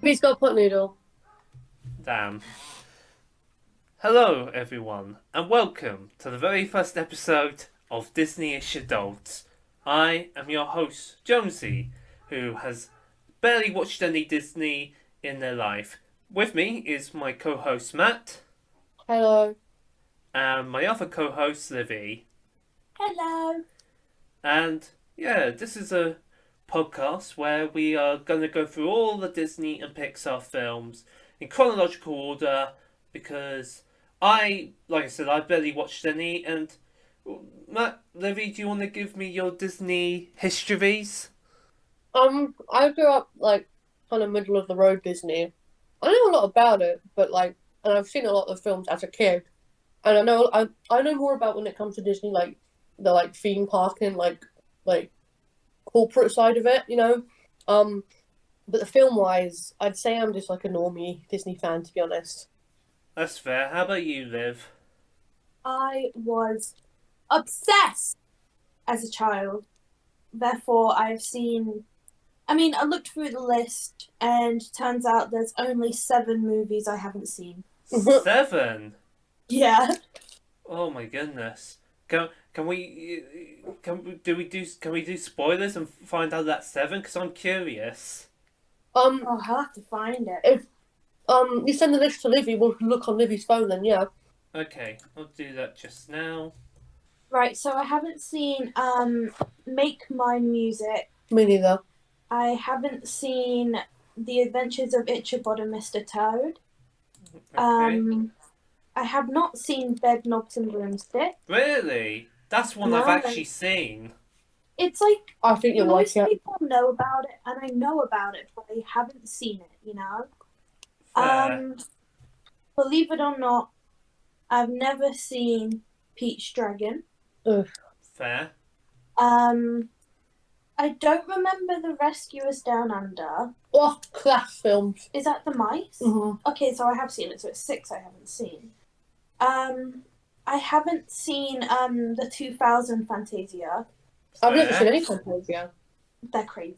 He's got a pot noodle. Damn. Hello, everyone, and welcome to the very first episode of Disney-ish Adults. I am your host, Jonesy, who has barely watched any Disney in their life. With me is my co-host Matt, Hello. and my other co-host Livy. Hello. And yeah, this is a podcast where we are going to go through all the Disney and Pixar films in chronological order because like I said, I barely watched any. And Matt, Livy, do you want to give me your Disney histories? I grew up kind of middle of the road Disney. I know a lot about it, but and I've seen a lot of the films as a kid, and I know more about when it comes to Disney, like the theme park and like corporate side of it. But the film wise, I'd say I'm just like a normie Disney fan, to be honest. That's fair. How about you, Liv? I was obsessed as a child. Therefore, I looked through the list and turns out there's only 7 movies I haven't seen. 7. Yeah. Oh my goodness. Can we do spoilers and find out that's 7? Because I'm curious. Oh, I'll have to find it. If you send the list to Livy, we'll look on Livy's phone then. Yeah. Okay, I'll do that just now. Right, so I haven't seen Make Mine Music. Me neither. I haven't seen The Adventures of Ichabod and Mr. Toad. Okay. I have not seen Bed Knobs and Broomstick. Really? That's one I've No. actually seen. It's like I think you'll like most it. people know about it, and I know about it, but I haven't seen it. Fair. Believe it or not, I've never seen Peach Dragon. Ugh. Fair. I don't remember The Rescuers Down Under. Oh, class films. Is that the mice? Mm-hmm. Okay, so I have seen it, so it's 6 I haven't seen. I haven't seen the 2000 Fantasia. I've never Fair. seen any Fantasia. They're crazy.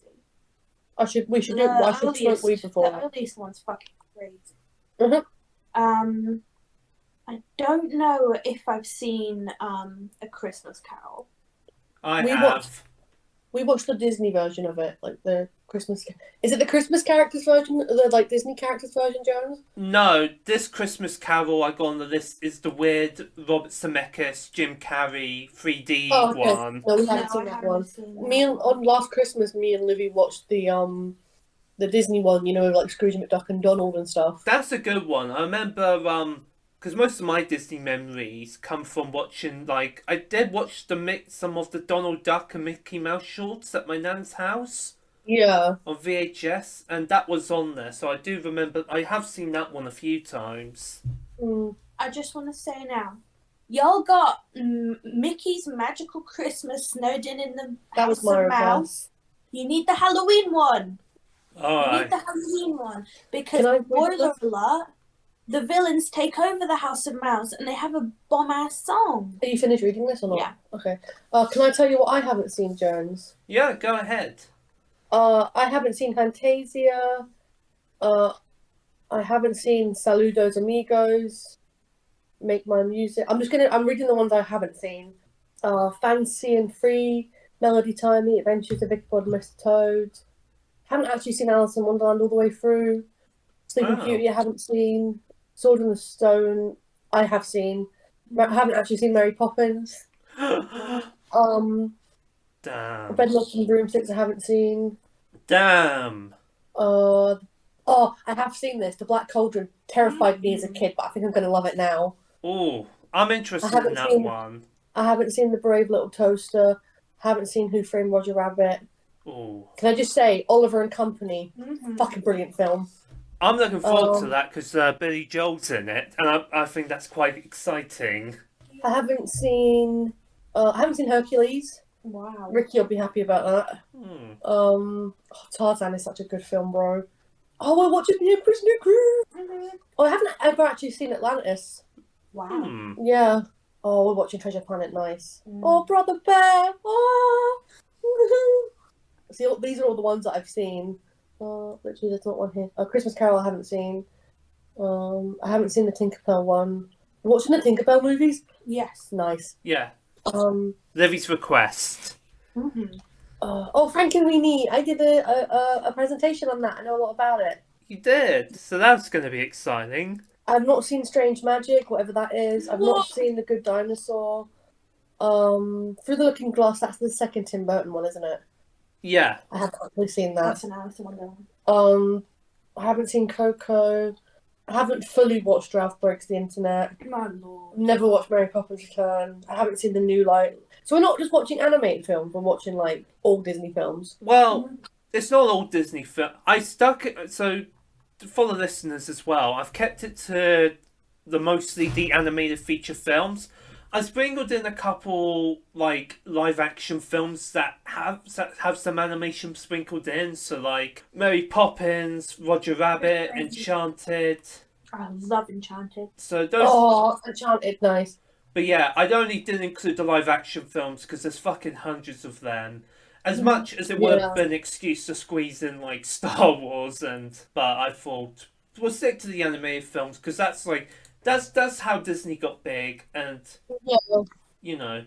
We should do. I should smoke weed before. The earliest one's fucking crazy. Mm-hmm. I don't know if I've seen A Christmas Carol. I have. We watched the Disney version of it, like the Christmas. Is it the Christmas characters version, the Disney characters version, Jones? No, this Christmas Carol I got on the list is the weird Robert Zemeckis, Jim Carrey 3D one. No, we haven't seen that one. On last Christmas, me and Livy watched the Disney one. With like Scrooge McDuck and Donald and stuff. That's a good one. I remember because most of my Disney memories come from watching, I did watch some of the Donald Duck and Mickey Mouse shorts at my nan's house. Yeah. On VHS, and that was on there, so I do remember. I have seen that one a few times. I just want to say now, y'all got Mickey's Magical Christmas snowed in the House of Mouse. You need the Halloween one. You need the Halloween one because spoiler alert. The villains take over the House of Mouse and they have a bomb-ass song. Are you finished reading this or not? Yeah. Okay. Can I tell you what I haven't seen, Jones? Yeah, go ahead. I haven't seen Fantasia. I haven't seen Saludos Amigos. Make My Music. I'm reading the ones I haven't seen. Fancy and Free, Melody Timey, Adventures of Ichabod and Mr. Toad. Haven't actually seen Alice in Wonderland all the way through. Sleeping Beauty I haven't seen. Sword in the Stone I have seen. I haven't actually seen Mary Poppins. Damn. Bed Knobs and Broomsticks I haven't seen. Damn. I have seen this. The Black Cauldron terrified me as a kid, but I think I'm going to love it now. Oh, I'm interested in that one. I haven't seen The Brave Little Toaster. Haven't seen Who Framed Roger Rabbit. Oh. Can I just say, Oliver and Company, fucking brilliant film. I'm looking forward to that because Billy Joel's in it, and I think that's quite exciting. I haven't seen Hercules. Wow. Ricky will be happy about that. Tarzan is such a good film, bro. Oh, we're watching The Emperor's New Groove. Oh, I haven't ever actually seen Atlantis. Wow. Yeah. Oh, we're watching Treasure Planet. Nice. Oh, Brother Bear. Oh. See, these are all the ones that I've seen. Literally, there's not one here. Christmas Carol I haven't seen. I haven't seen the Tinkerbell one. Watching the Tinkerbell movies? Yes. Nice. Yeah. Um, Livy's request. Frankenweenie. I did a presentation on that. I know a lot about it. You did, so that's going to be exciting. I've not seen Strange Magic, whatever that is. I've not seen The Good Dinosaur. Through the Looking Glass, that's the second Tim Burton one, isn't it? Yeah. I haven't actually seen that. That's an Alice in Wonderland. I haven't seen Coco. I haven't fully watched Ralph Breaks the Internet. My lord. Never watched Mary Poppins Return. I haven't seen the new So we're not just watching animated films, we're watching like all Disney films. Well, it's not all Disney film. I stuck it, so for the listeners as well, I've kept it to mostly the animated feature films. I sprinkled in a couple like live action films that have some animation sprinkled in. So like Mary Poppins, Roger Rabbit, Enchanted. I love Enchanted. So those. Oh, Enchanted, nice. But yeah, I only didn't include the live action films because there's fucking hundreds of them. As much as it would have been an excuse to squeeze in like Star Wars but I thought we'll stick to the animated films because that's like. That's how Disney got big, and you know.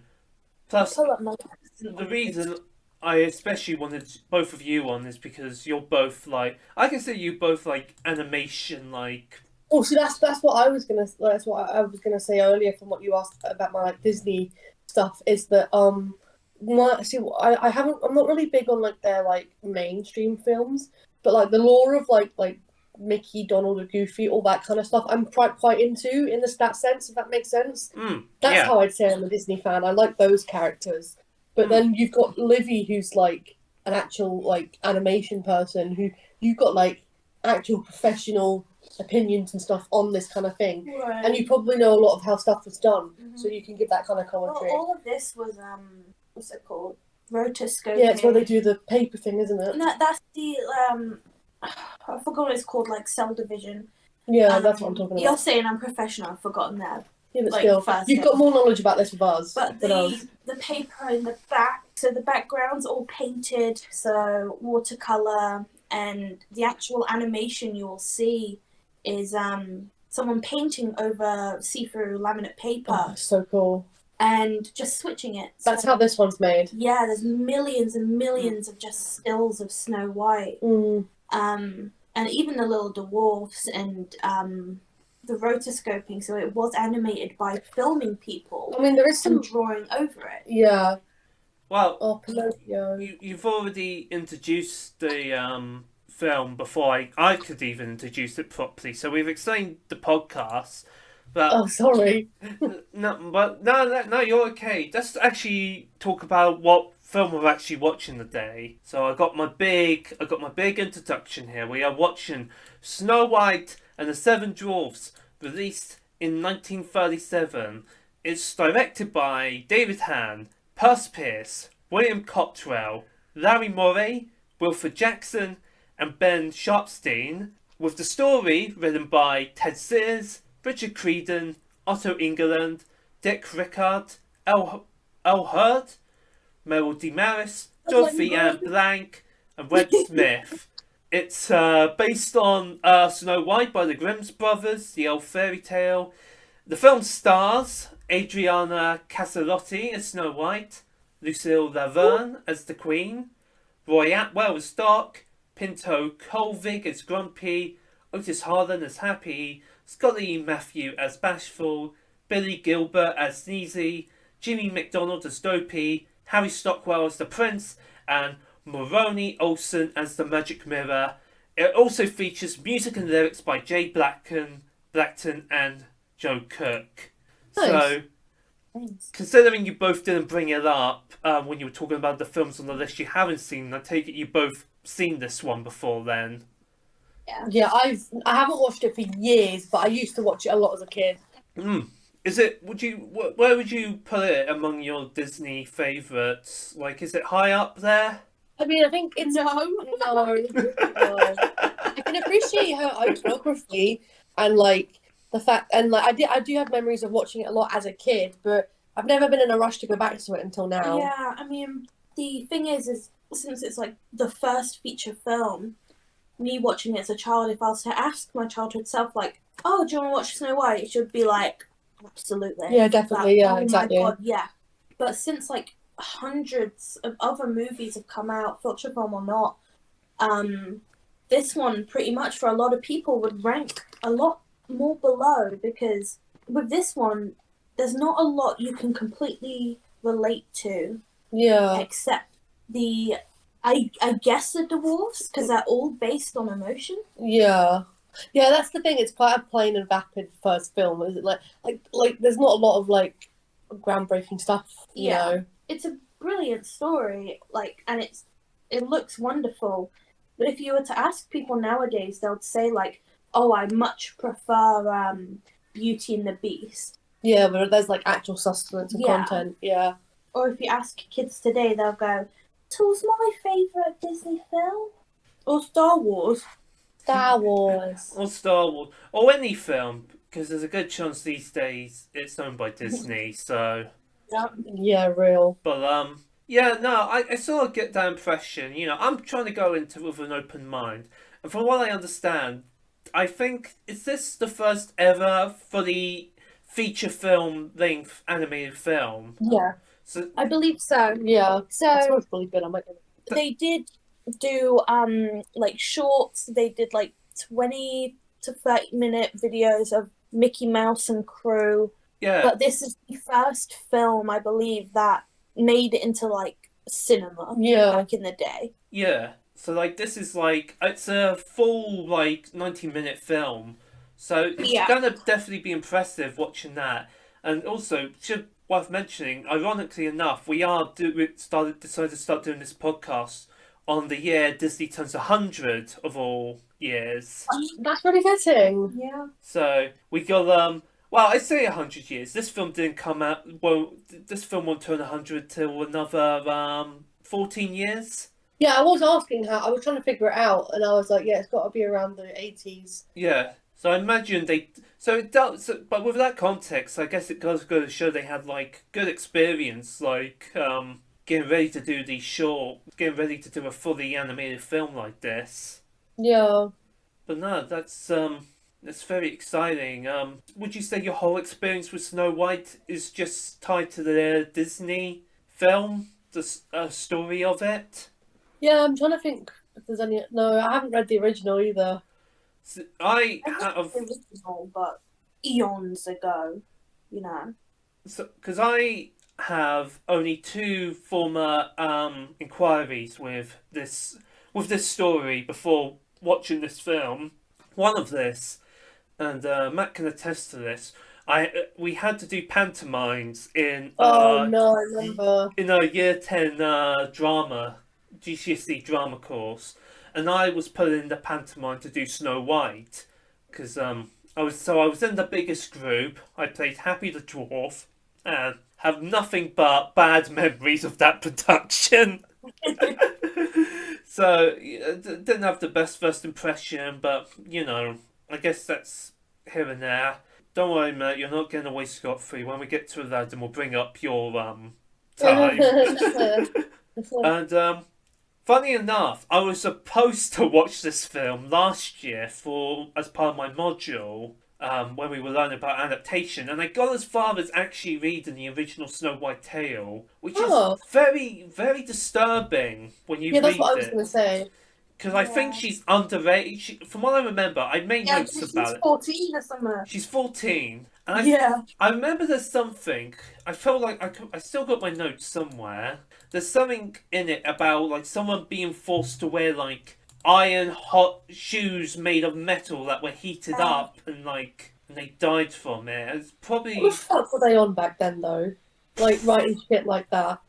Plus, the reason I especially wanted both of you on is because you're both like I consider you both like animation like. Oh, so that's what I was gonna say earlier from what you asked about my like Disney stuff is that I'm not really big on like their like mainstream films, but like the lore of like Mickey, Donald, or Goofy, all that kind of stuff. I'm quite into in that sense, if that makes sense. That's how I'd say I'm a Disney fan. I like those characters, but then you've got Livy, who's like an actual like animation person, who you've got like actual professional opinions and stuff on this kind of thing, and you probably know a lot of how stuff was done, so you can give that kind of commentary. Well, all of this was what's it called? Rotoscoping. Yeah, it's where they do the paper thing, isn't it? No, that's the I forgot what it's called, like cell division. Yeah, that's what I'm talking about. You're saying I'm professional. I've forgotten that. Yeah, but still, you've got more knowledge about this with us. But the paper in the back, so the background's all painted, so watercolor, and the actual animation you will see is someone painting over see-through laminate paper. Oh, so cool. And just switching it. That's how this one's made. Yeah, there's millions and millions of just stills of Snow White. And even the little dwarfs and the rotoscoping, so it was animated by filming people. I mean, there is some drawing over it. Yeah. Well, Pinocchio. You've already introduced the film before I could even introduce it properly. So we've explained the podcast. But, oh, sorry. No, you're okay. Let's actually talk about what film we're actually watching today. So I got my big introduction here. We are watching Snow White and the Seven Dwarfs, released in 1937. It's directed by David Hahn, Percy Pierce, William Cottrell, Larry Morey, Wilfred Jackson, and Ben Sharpstein, with the story written by Ted Sears, Richard Creedon, Otto England, Dick Rickard, El Hurd, Meryl Demaris, Dorothy Ann Blank, and Red Smith. It's based on Snow White by the Grimm's Brothers, the old fairy tale. The film stars Adriana Caselotti as Snow White, Lucille Laverne as the Queen, Roy Atwell as Doc, Pinto Colvig as Grumpy, Otis Harlan as Happy, Scotty Matthew as Bashful, Billy Gilbert as Sneezy, Jimmy McDonald as Dopey, Harry Stockwell as the Prince, and Moroni Olsen as the Magic Mirror. It also features music and lyrics by Jay Blackton and Joe Cook. Nice. So, considering you both didn't bring it up when you were talking about the films on the list you haven't seen, I take it you both seen this one before then. Yeah, I haven't watched it for years, but I used to watch it a lot as a kid. Is it? Where would you put it among your Disney favourites? Like, is it high up there? I mean, I think it's no. I can appreciate her iconography and like the fact, and like I do have memories of watching it a lot as a kid, but I've never been in a rush to go back to it until now. Yeah, I mean, the thing is since it's like the first feature film, me watching it as a child, if I was to ask my childhood self, like, "Oh, do you want to watch Snow White?" It should be like, "Absolutely." Yeah, definitely. Like, yeah, oh exactly. my god, yeah. But since like hundreds of other movies have come out, feature film or not, this one pretty much for a lot of people would rank a lot more below, because with this one, there's not a lot you can completely relate to. Yeah. Except I guess the dwarfs, because they're all based on emotion. Yeah. Yeah, that's the thing. It's quite a plain and vapid first film, is it? Like there's not a lot of like groundbreaking stuff, you know. It's a brilliant story, like, and it looks wonderful. But if you were to ask people nowadays, they'll say like, "Oh, I much prefer Beauty and the Beast." Yeah, but there's like actual sustenance and content. Yeah. Or if you ask kids today, they'll go, "Tool's my favourite Disney film," or Star Wars. Star Wars. Or Star Wars. Or any film, because there's a good chance these days it's owned by Disney, so... Yeah, real. But, yeah, no, I sort of get that impression, you know, I'm trying to go into it with an open mind. And from what I understand, I think, is this the first ever fully feature film length animated film? Yeah. So, I believe so. Yeah. So that sounds really good. I might. They did do like shorts. They did like 20 to 30-minute videos of Mickey Mouse and crew. yeah. But this is the first film, I believe, that made it into like cinema back in the day. Yeah. So like this is like it's a full like 90-minute film. So it's gonna definitely be impressive watching that. And also should worth mentioning, ironically enough, we are decided to start doing this podcast on the year Disney turns 100 of all years. That's really fitting. Yeah. So we got well, I say 100 years. This film didn't come out. Well, this film won't turn 100 till another 14 years. Yeah, I was asking how. I was trying to figure it out, and I was like, yeah, it's got to be around the 80s. Yeah. So I imagine they. So it does. But with that context, I guess it does go to show they had like good experience, like getting ready to do these short, getting ready to do a fully animated film like this. Yeah. But no, that's very exciting. Would you say your whole experience with Snow White is just tied to the Disney film, the story of it? Yeah, I'm trying to think if there's any. No, I haven't read the original either. So I have the original, but eons ago, you know. So because I have only two former inquiries with this story before watching this film. One of this, and Matt can attest to this. We had to do pantomimes in Oh no, I remember. in a year 10 drama GCSE drama course, and I was put in the pantomime to do Snow White because I was in the biggest group. I played Happy the Dwarf and have nothing but bad memories of that production. So didn't have the best first impression, but you know, I guess that's here and there. Don't worry, Matt, you're not getting away scot-free. When we get to that, then we'll bring up your time. And funny enough, I was supposed to watch this film last year as part of my module when we were learning about adaptation, and I got as far as actually reading the original Snow White tale, which is very, very disturbing when you read it. Yeah, that's what I was going to say. Because I think she's underrated. From what I remember, I made notes about it. She's 14 or something. She's 14. And I remember there's something. I felt like I still got my notes somewhere. There's something in it about like someone being forced to wear like iron hot shoes made of metal that were heated up and they died from it. It's probably. What the fuck were they on back then though? Like writing shit like that.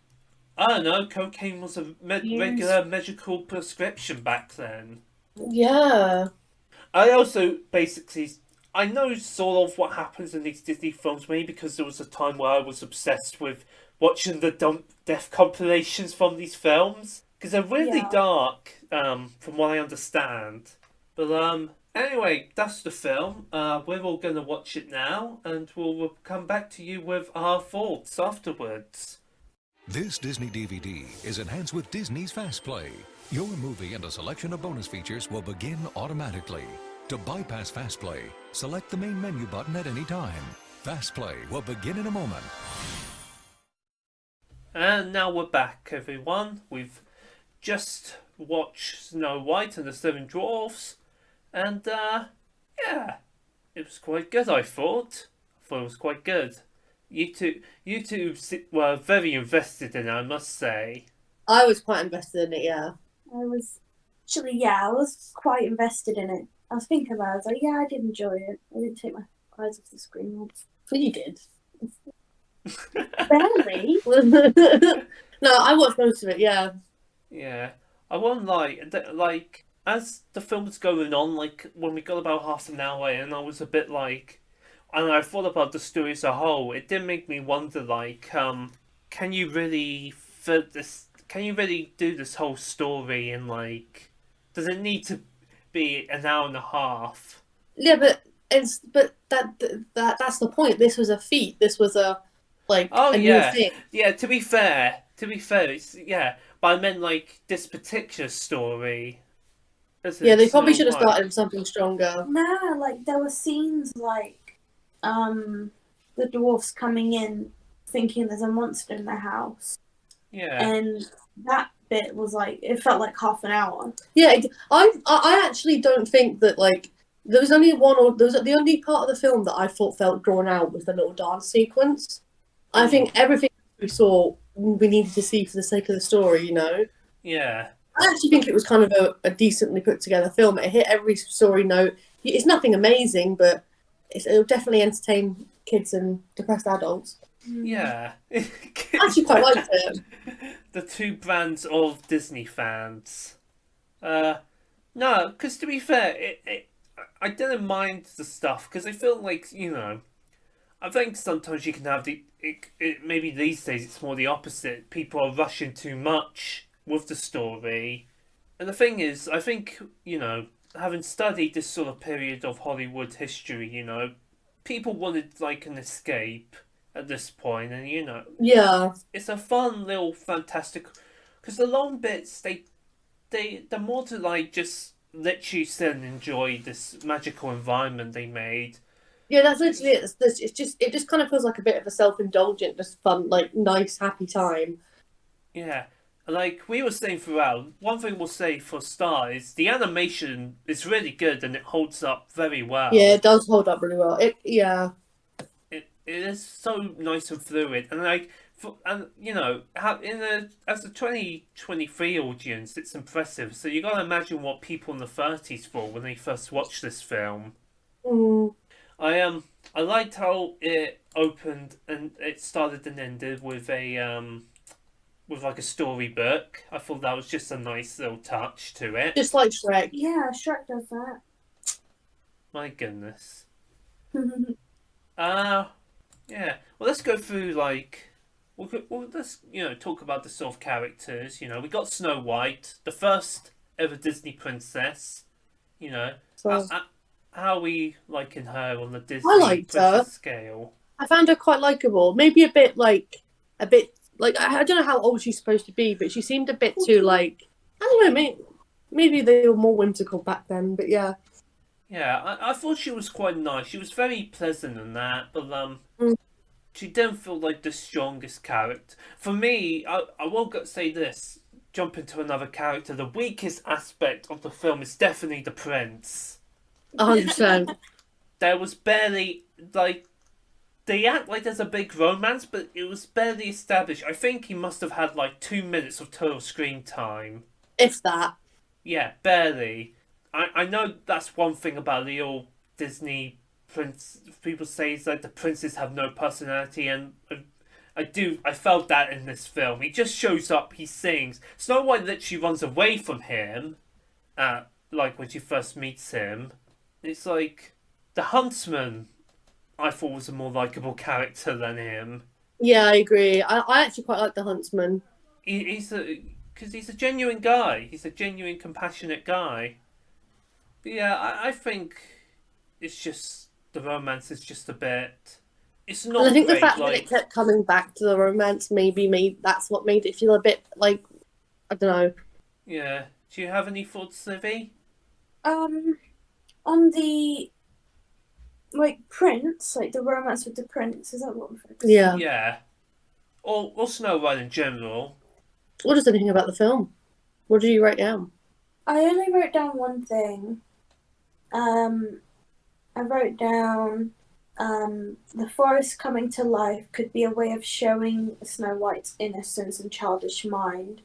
I don't know. Cocaine was a regular medical prescription back then. Yeah. I also I know sort of what happens in these Disney films, maybe because there was a time where I was obsessed with watching the death compilations from these films because they're really dark, from what I understand. But anyway, that's the film. We're all going to watch it now, and we'll come back to you with our thoughts afterwards. This Disney DVD is enhanced with Disney's Fast Play. Your movie and a selection of bonus features will begin automatically. To bypass Fast Play, select the main menu button at any time. Fast Play will begin in a moment. And now we're back, everyone. We've just watched Snow White and the Seven Dwarfs. And, yeah, it was quite good, I thought. I thought it was quite good. You two were very invested in it, I must say. I was quite invested in it, yeah. I was quite invested in it. I was thinking about it. I was like, yeah, I did enjoy it. I didn't take my eyes off the screen once. Well, you did. Barely. No, I watched most of it, yeah. Yeah. I won't lie, like, as the film was going on, like, when we got about half an hour in, I was a bit like, and I thought about the story as a whole, it did make me wonder, like, can you really do this whole story in, like, does it need to be an hour and a half? Yeah, but that's the point. This was a feat. This was a new thing. Yeah, to be fair, it's, yeah, but I meant, like, this particular story. Yeah, they probably should have started with something stronger. Nah, like, there were scenes like, the dwarfs coming in thinking there's a monster in their house. Yeah. And that bit was like, it felt like half an hour. Yeah, I actually don't think that, like, there was only the only part of the film that I thought felt drawn out was the little dance sequence. I think everything we saw we needed to see for the sake of the story, you know? Yeah. I actually think it was kind of a decently put together film. It hit every story note. It's nothing amazing, but it'll definitely entertain kids and depressed adults. Yeah. I actually quite liked it. The two brands of Disney fans. No, because to be fair, I didn't mind the stuff, because I feel like, you know, I think sometimes you can have maybe these days it's more the opposite. People are rushing too much with the story. And the thing is, I think, you know, having studied this sort of period of Hollywood history, you know, people wanted, like, an escape at this point, and, you know, yeah, it's a fun little fantastic, because the long bits, they're more to, like, just let you sit and enjoy this magical environment they made. Yeah, that's literally it. It just kind of feels like a bit of a self-indulgent, just fun, like, nice, happy time. Yeah. Like we were saying throughout, one thing we'll say for a start is the animation is really good and it holds up very well. Yeah, it does hold up really well. It is so nice and fluid, and like, you know, as a 2023 audience, it's impressive. So you gotta imagine what people in the 30s thought when they first watched this film. Mm. I liked how it opened and it started and ended with like a storybook. I thought that was just a nice little touch to it. Just like Shrek. Yeah, Shrek does that. My goodness. Yeah. Well, let's go through, like, let's, you know, talk about the sort of characters. You know, we got Snow White, the first ever Disney princess. You know, So, how are we liking her on the Disney I liked her. princess scale? I found her quite likable. Maybe a bit like I don't know how old she's supposed to be, but she seemed a bit too, like, I don't know, maybe they were more whimsical back then, but yeah. Yeah, I thought she was quite nice. She was very pleasant in that, but she didn't feel like the strongest character. For me, I won't say this, jump into another character, the weakest aspect of the film is definitely the prince. 100%. There was barely, like, they act like there's a big romance, but it was barely established. I think he must have had like 2 minutes of total screen time. If that. Yeah, barely. I know that's one thing about the old Disney prince. People say is that the princes have no personality, and I felt that in this film. He just shows up, he sings. Snow White literally runs away from him, like when she first meets him. It's like the huntsman, I thought, was a more likable character than him. Yeah, I agree. I actually quite like the huntsman. He's a genuine guy. He's a genuine, compassionate guy. But yeah, I think it's just the romance is just a bit. It's not. And I think great, the fact like, that it kept coming back to the romance that's what made it feel a bit like, I don't know. Yeah, Do you have any thoughts, Livy? On the prince, like the romance with the prince, is that what I'm focusing? Yeah. Yeah. Or Snow White in general. What is anything about the film? What did you write down? I only wrote down one thing. I wrote down the forest coming to life could be a way of showing Snow White's innocence and childish mind.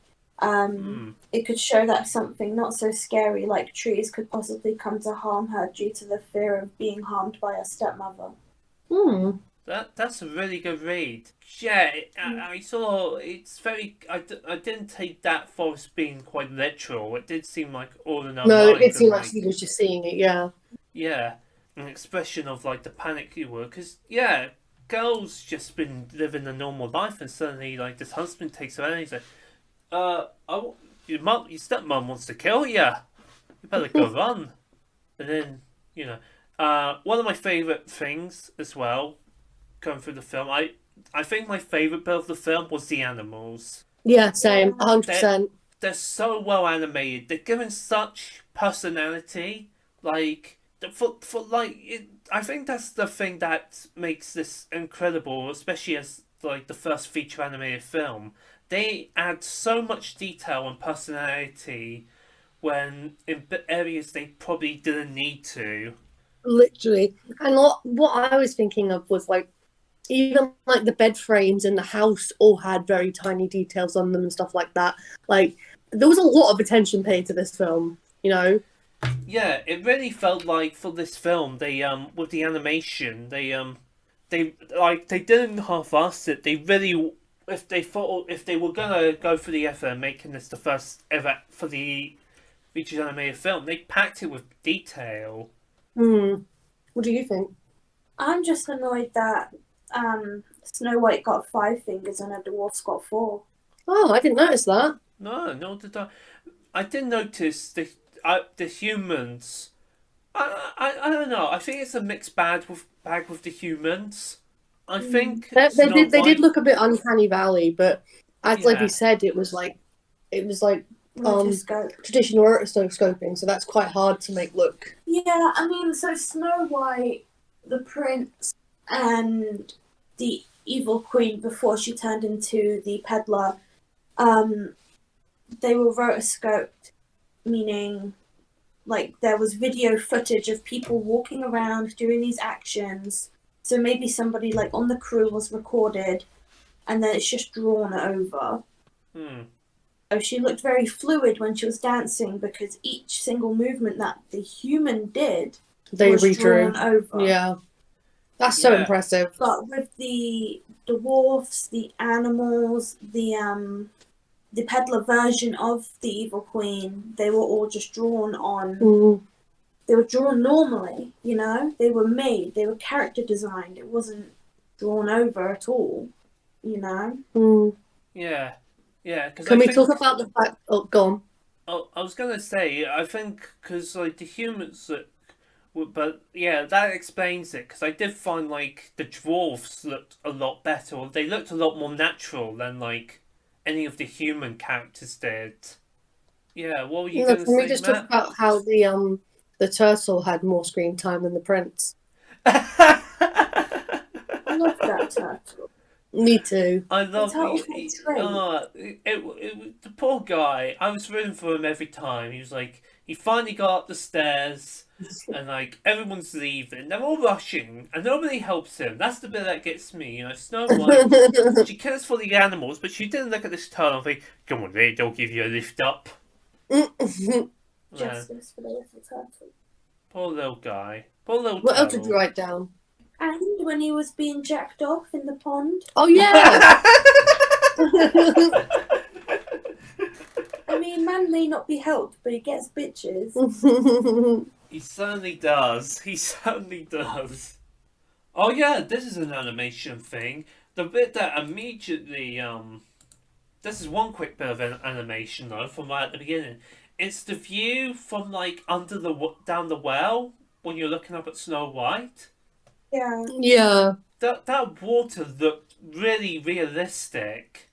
It could show that something not so scary like trees could possibly come to harm her due to the fear of being harmed by her stepmother. That's a really good read. Yeah, I saw it's very. I didn't take that forest being quite literal. It did seem like all in her No, mind. it seemed like she was just seeing it. Yeah. Yeah, an expression of like the panic you were, because yeah, girl's just been living a normal life, and suddenly like this husband takes her in and he's like, your stepmom wants to kill you. You better go run. And then one of my favorite things as well, going through the film, I think my favorite bit of the film was the animals. Yeah, same, 100%. They're so well animated. They're given such personality. Like I think that's the thing that makes this incredible, especially as like the first feature animated film. They add so much detail and personality when in areas they probably didn't need to. Literally. And what I was thinking of was like, even like the bed frames in the house all had very tiny details on them and stuff like that. Like, there was a lot of attention paid to this film, you know? Yeah, it really felt like for this film, they with the animation, they didn't half-ass it. They really, if they were gonna go for the effort of making this the first ever for the featured animated film, they packed it with detail. What do you think? I'm just annoyed that Snow White got 5 fingers and a dwarf's got 4. Oh, I didn't notice that. No, did I? I did notice the humans. I don't know. I think it's a mixed bag with the humans. I think they did look a bit uncanny valley, but as like we said, it was like traditional rotoscoping, so that's quite hard to make look. Yeah, I mean, so Snow White, the prince, and the evil queen before she turned into the peddler, they were rotoscoped, meaning like there was video footage of people walking around doing these actions. So maybe somebody like on the crew was recorded and then it's just drawn over. So she looked very fluid when she was dancing because each single movement that the human did was redrew. Drawn over. Yeah. That's so impressive. But with the dwarfs, the animals, the peddler version of the evil queen, they were all just drawn on. They were drawn normally, you know. They were made. They were character designed. It wasn't drawn over at all, you know. Yeah. Can we talk about the fact? Oh, go on. Oh, I was gonna say, I think because like the humans but yeah, that explains it. Because I did find like the dwarfs looked a lot better. Or they looked a lot more natural than like any of the human characters did. Yeah, what were you going to say, Can we just talk about how the turtle had more screen time than the prince? I love that turtle. Me too. I love it. The poor guy. I was rooting for him every time. He was like, he finally got up the stairs, and like everyone's leaving. They're all rushing, and nobody helps him. That's the bit that gets me. You know, Snow White. She cares for the animals, but she didn't look at this turtle and think, "Come on, mate, they'll give you a lift up." Justice for the little turtle. Poor little guy. Poor little What turtle. else did you write down? And when he was being jacked off in the pond. Oh, yeah! I mean, man may not be helped, but he gets bitches. He certainly does. He certainly does. Oh, yeah, this is an animation thing. The bit that immediately, this is one quick bit of animation, though, from right at the beginning. It's the view from, like, down the well when you're looking up at Snow White. Yeah. Yeah. That water looked really realistic.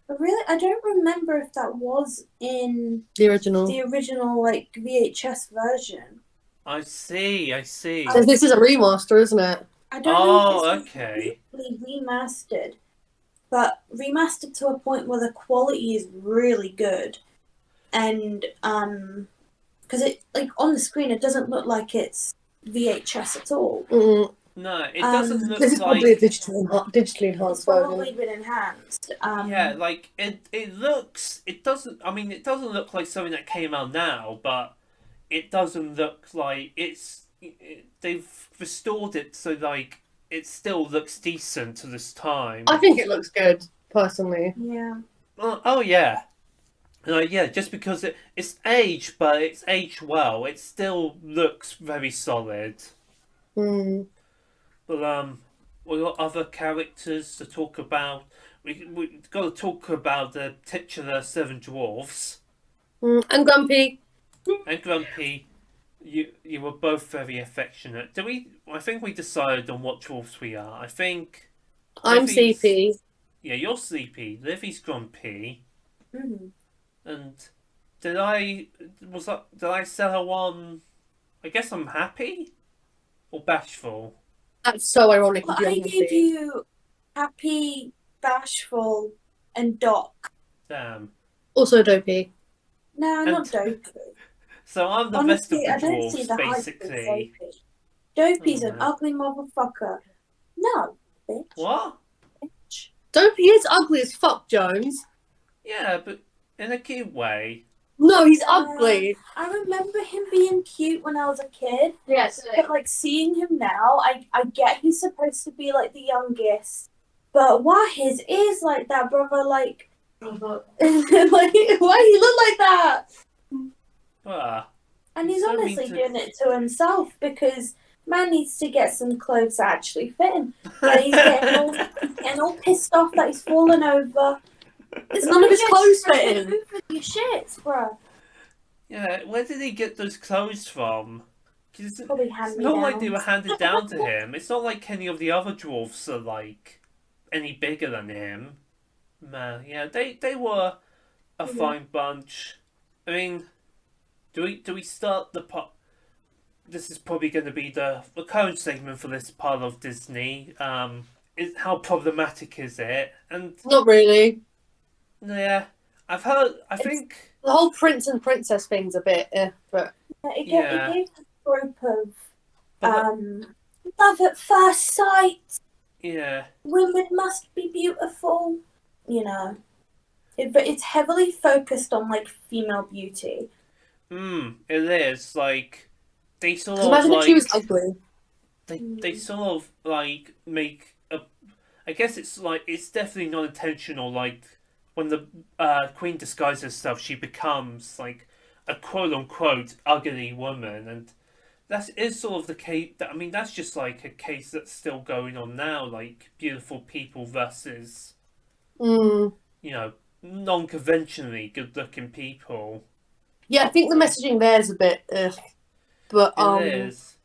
Really, I don't remember if that was in The original. like VHS version. I see. So this is a remaster, isn't it? I don't know Oh, if it's okay. completely remastered, but remastered to a point where the quality is really good, and because it like on the screen it doesn't look like it's VHS at all. No, it doesn't look This is like... probably a digitally enhanced It's probably version. been enhanced. Yeah, like it looks. It doesn't. I mean, it doesn't look like something that came out now, but it doesn't look like they've restored it so like it still looks decent to this time. I think it looks good, personally. Yeah. Oh yeah, like yeah. Just because it's aged, but it's aged well. It still looks very solid. Mm. But we got other characters to talk about. We got to talk about the titular Seven Dwarfs. And Grumpy. And Grumpy. You were both very affectionate. Do we? I think we decided on what dwarfs we are. I think I'm Livy's- CP. Yeah, you're Sleepy. Livy's Grumpy. Mm-hmm. And did I sell her one? I guess I'm happy or bashful. That's so ironic. Well, I gave you Happy, Bashful, and Doc. Damn. Also Dopey. No, And- not Dopey. So I'm the Honestly, I rest of the don't see dwarfs, the hype with basically. Dopey. Dopey's an Oh. ugly motherfucker. No, bitch. What? Bitch. Dopey is ugly as fuck, Jones. Yeah, but in a cute way. No, he's ugly. I remember him being cute when I was a kid. Yes. But like seeing him now, I get he's supposed to be like the youngest. But why his ears like that, brother? Like, like why he look like that? Ah, And he's So honestly mean to- doing it to himself because man needs to get some clothes that actually fit him. And he's getting all pissed off that he's fallen over. It's none of his clothes fit him. Your shit, bruh. yeah. Where did he get those clothes from? 'Cause Probably it's hand me not down. like they were handed down to him. It's not like any of the other dwarfs are like any bigger than him. Man, yeah, they were a fine bunch. I mean, do we start the part? This is probably going to be the current segment for this part of Disney. How problematic is it? And Not really. yeah, I've heard. I think The whole prince and princess thing's a bit, but It Yeah. gave the trope of but, love at first sight. yeah, Women must be beautiful. You know, but it's heavily focused on like female beauty. it is like they sort of imagine if like she was ugly. they sort of like make a. I guess it's like it's definitely not intentional. Like when the queen disguises herself, she becomes like a quote unquote ugly woman, and that is sort of the case. I mean, that's just like a case that's still going on now. Like beautiful people versus Mm. non-conventionally good-looking people. Yeah, I think the messaging there is a bit, but It is.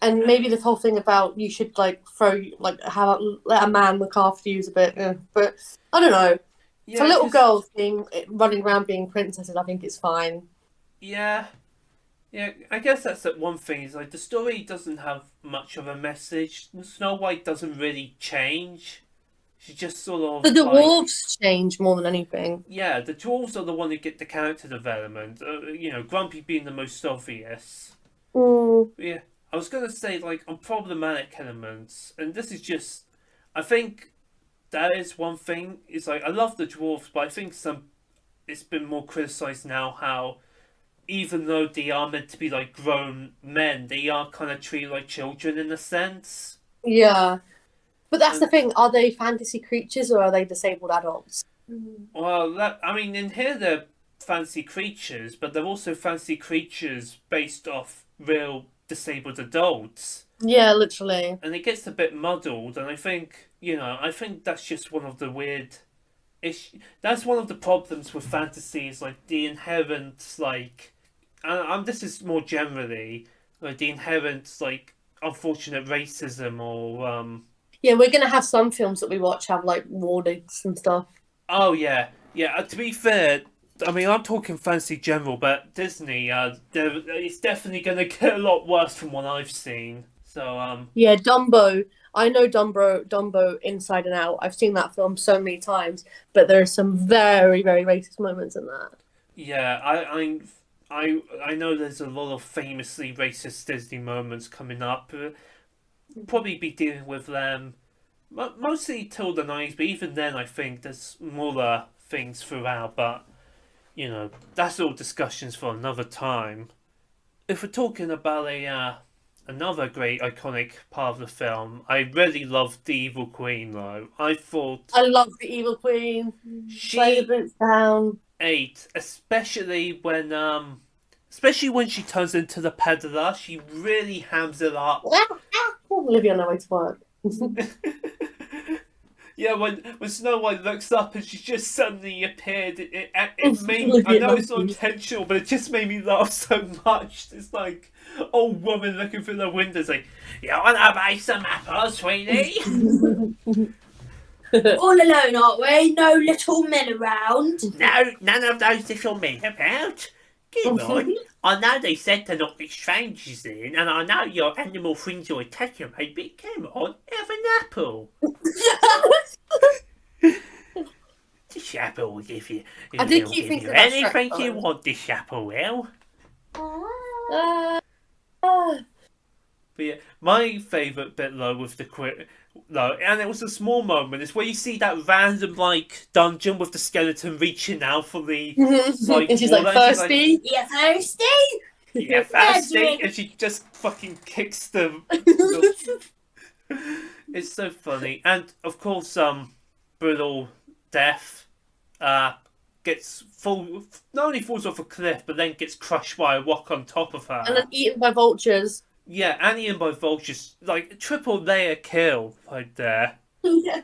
and maybe this whole thing about you should like let a man look after you is a bit, but I don't know. Yeah, For little 'cause- girls running around being princesses, I think it's fine. Yeah. Yeah, I guess that's the one thing, is like the story doesn't have much of a message. Snow White doesn't really change. She just sort of The like, dwarves change more than anything. yeah, the dwarves are the one who get the character development. Grumpy being the most obvious. Yeah, I was gonna say like on problematic elements, and this is just, I think that is one thing. Is like I love the dwarves, but I think it's been more criticized now how even though they are meant to be like grown men, they are kind of treated like children in a sense. Yeah, but that's the And- thing. Are they fantasy creatures or are they disabled adults? Well, I mean, in here they're fancy creatures, but they're also fancy creatures based off real disabled adults, Yeah, literally. and it gets a bit muddled. And I think that's just one of the weird. That's one of the problems with fantasy is like the inherent like, and this is more generally like the inherent like unfortunate racism or Yeah, we're gonna have some films that we watch have like wardings and stuff. Oh yeah, yeah. To be fair, I mean I'm talking fantasy general, but Disney, it's definitely gonna get a lot worse from what I've seen. So Yeah, Dumbo. I know Dumbo inside and out. I've seen that film so many times, but there are some very, very racist moments in that. yeah, I know there's a lot of famously racist Disney moments coming up. Probably be dealing with them mostly till the 90s, but even then I think there's smaller things throughout. But you know, that's all discussions for another time. If we're talking about another great iconic part of the film, I really loved the Evil Queen though. I thought I love the Evil Queen. Lay the she boots down. ate, especially when she turns into the peddler. She really hams it up. Olivia on her way to work. Yeah, when Snow White looks up and she's just suddenly appeared, it made, I know it's not intentional, but it just made me laugh so much. It's like old woman looking through the windows like, you wanna buy some apples, sweetie? All alone, aren't we? No little men around. No, none of those little men about. Come on. I know they said to not let strangers in, and I know your animal friends will attack you, mate, but come on, have an apple. This apple will give you, I did keep thinking about anything Shrek, you want, this apple will. But yeah, my favourite bit though with the and it was a small moment, is where you see that random like dungeon with the skeleton reaching out for the like, and she's like, thirsty? Yeah, thirsty? Yeah, thirsty, and she just fucking kicks them. It's so funny. And of course, brutal death gets not only falls off a cliff, but then gets crushed by a rock on top of her. And then eaten by vultures. Yeah, and eaten by vultures. Like, triple layer kill right there. Yeah.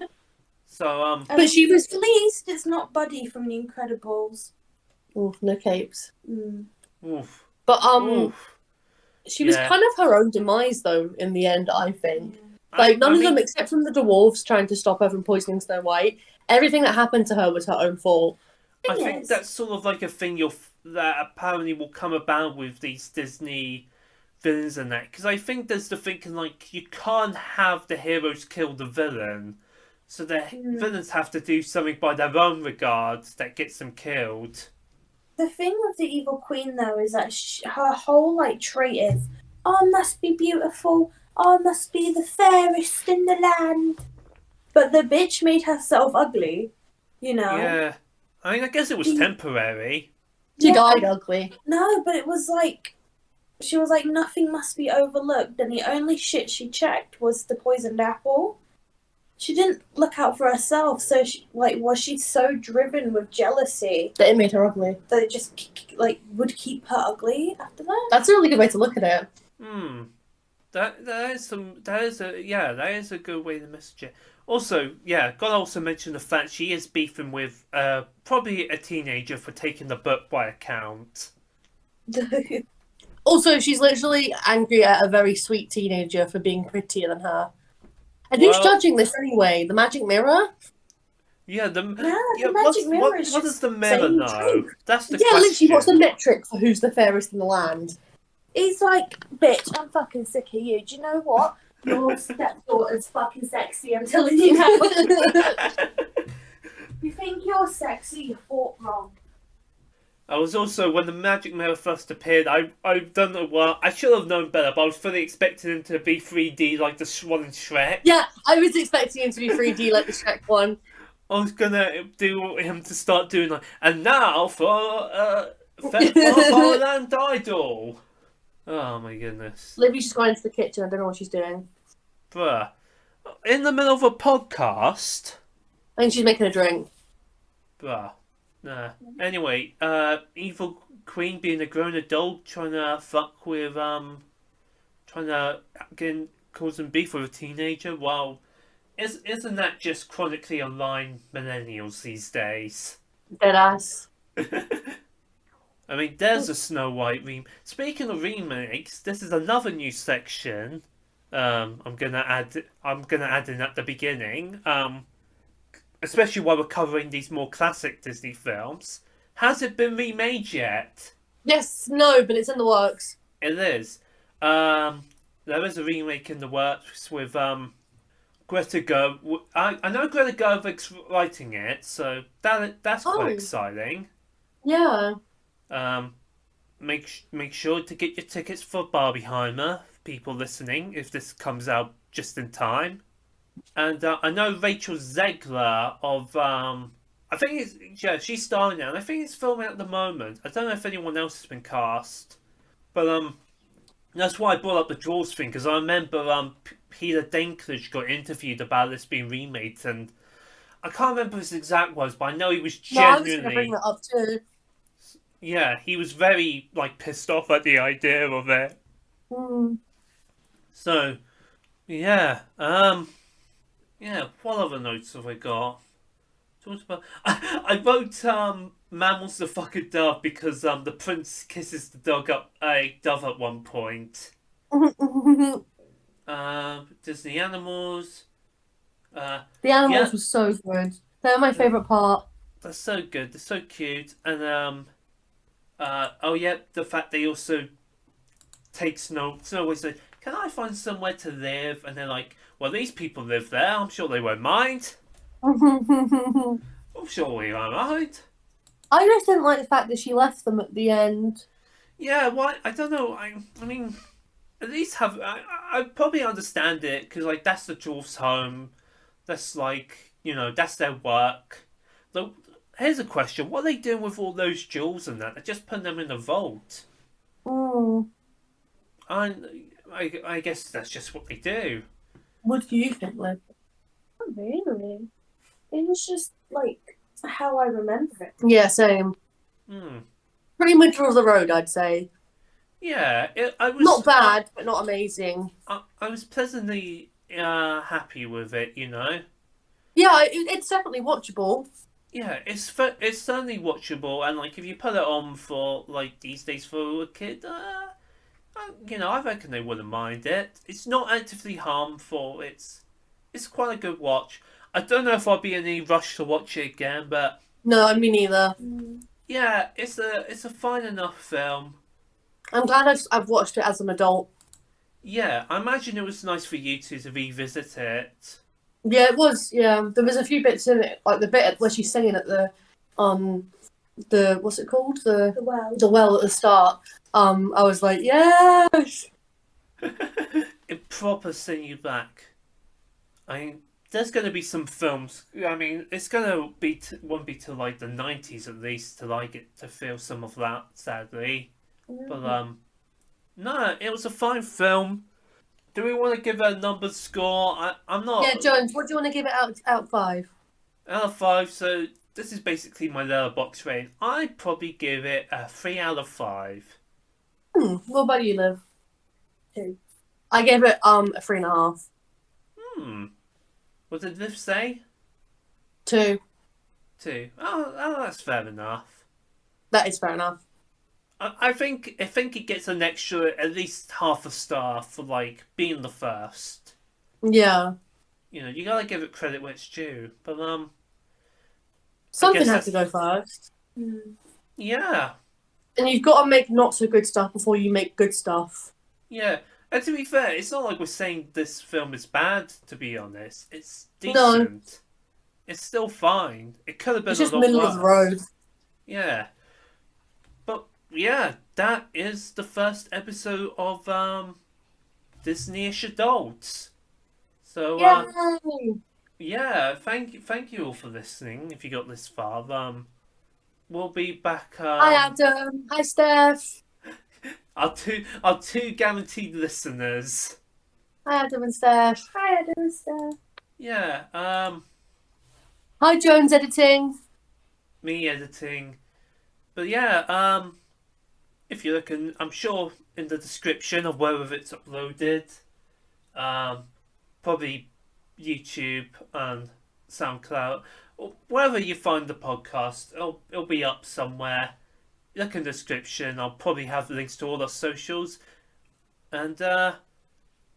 So, But she was... At least it's not Buddy from The Incredibles. Oof, no capes. Oof. But, Oof. she was kind of her own demise, though, in the end, I think. Like, none of them, except from the dwarves trying to stop her from poisoning Snow White, everything that happened to her was her own fault. I think that's sort of like a thing that apparently will come about with these Disney villains and that. Because I think there's the thinking, like, you can't have the heroes kill the villain. So the villains have to do something by their own regards that gets them killed. The thing with the Evil Queen, though, is that her whole, like, trait is, oh, must be beautiful. Oh, must be the fairest in the land. But the bitch made herself ugly, you know? Yeah. I mean, I guess it was temporary. She died ugly. No, but it was like, she was like, nothing must be overlooked, and the only shit she checked was the poisoned apple. She didn't look out for herself, so was she so driven with jealousy that it made her ugly? That it just, like, would keep her ugly after that? That's a really good way to look at it. That is a good way to message it. Also, yeah, gotta also mention the fact she is beefing with probably a teenager for taking the book by account. Also, she's literally angry at a very sweet teenager for being prettier than her. And who's judging this anyway? The magic mirror? Yeah, the magic mirror is what does the mirror know? That's the question. Literally, what's the metric for who's the fairest in the land? He's like, bitch, I'm fucking sick of you. Do you know what? Your stepdaughter's fucking sexy, I'm telling you now. You think you're sexy, you thought wrong. I was also, when the magic mirror first appeared, I don't know what, I should have known better, but I was fully expecting him to be 3D like the one in Shrek. Yeah, I was expecting him to be 3D like the Shrek one. I was gonna do him to start doing like, and now for Farland Idol. Oh my goodness. Livy's just going into the kitchen, I don't know what she's doing. Bruh. In the middle of a podcast? I think she's making a drink. Bruh. Nah. Anyway, Evil Queen being a grown adult trying to fuck with, trying to cause some beef with a teenager. Well, isn't that just chronically online millennials these days? Deadass. I mean, there's a Snow White remake. Speaking of remakes, this is another new section. I'm gonna add in at the beginning. especially while we're covering these more classic Disney films, has it been remade yet? Yes, no, but it's in the works. It is. There is a remake in the works with Greta Gerwig. I know Greta Gerwig's writing it, so that's quite exciting. Yeah. Make sure to get your tickets for Barbieheimer, people listening, if this comes out just in time. And I know Rachel Zegler of I think she's starring now, and I think it's filming at the moment. I don't know if anyone else has been cast, but that's why I brought up the Jaws thing, because I remember Peter Dinklage got interviewed about this being remade, and I can't remember his exact words, but I know he was genuinely. No, I was going to bring that up too. Yeah, he was very pissed off at the idea of it. So, yeah, what other notes have I got? I wrote mammals the fucking dove because the prince kisses the dove at one point. Disney animals. The animals were so good. They're my favourite part. They're so good. They're so cute. And the fact they also takes notes. They always say, "Can I find somewhere to live?" And they're like, "Well, these people live there. I'm sure they won't mind." I'm sure we won't mind. I just didn't like the fact that she left them at the end. Yeah, why? I don't know. I mean, at least I probably understand it, because that's the dwarf's home. That's that's their work. So here's a question: what are they doing with all those jewels and that? They're just putting them in a vault. I guess that's just what they do. What do you think, Liv? Not really. It was just how I remember it. Yeah, same. Pretty middle of the road, I'd say. Yeah, I was not bad, but not amazing. I was pleasantly happy with it, Yeah, it's definitely watchable. Yeah, it's certainly watchable, and if you put it on for these days for a kid, I reckon they wouldn't mind it. It's not actively harmful. It's quite a good watch. I don't know if I'll be in any rush to watch it again, but no, me neither. Yeah, it's a fine enough film. I'm glad I've watched it as an adult. Yeah, I imagine it was nice for you two to revisit it. Yeah, it was. Yeah, there was a few bits in it, like the bit where she's singing at the what's it called? The well at the start. I was like, yes. It proper send you back. There's going to be some films. It's going to won't be till the 90s at least till I get to feel some of that. Sadly, but no, it was a fine film. Do we want to give it a number score? I'm not. Yeah, Jones, what do you want to give it out of 5? Out of 5. So this is basically my Letterboxd rating. I'd probably give it a 3 out of 5. What about you, Liv? 2. I gave it a 3.5. What did Liv say? 2. 2. Oh, that's fair enough. That is fair enough. I think it gets an extra, at least half a star for being the first. Yeah. You gotta give it credit where it's due. But something has to go first. Yeah. And you've got to make not so good stuff before you make good stuff. Yeah. And to be fair, it's not like we're saying this film is bad, to be honest. It's decent. No. It's still fine. It could have been it's just a lot middle worse. of the road. Yeah. But yeah, that is the first episode of Disney-ish Adults. So yeah, thank you all for listening. If you got this far, we'll be back. Hi Adam. Hi Steph. Our two guaranteed listeners. Hi Adam and Steph. Hi Adam and Steph. Yeah. Hi Jones editing. Me editing. But yeah, if you're looking, I'm sure in the description of wherever it's uploaded, probably YouTube and SoundCloud, or wherever you find the podcast, it'll be up somewhere. Look in the description. I'll probably have links to all our socials. And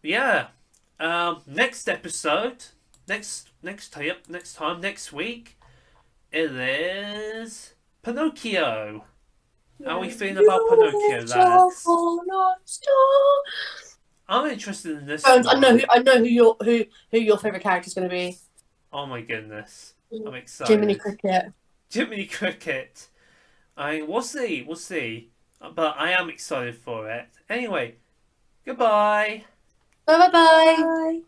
yeah, next next week, it is Pinocchio. How are we feeling about Pinocchio, lads? I'm interested in this one. I know who your favourite character is going to be. Oh my goodness, I'm excited. Jiminy Cricket. Jiminy Cricket. We'll see. But I am excited for it. Anyway, goodbye. Bye. Bye.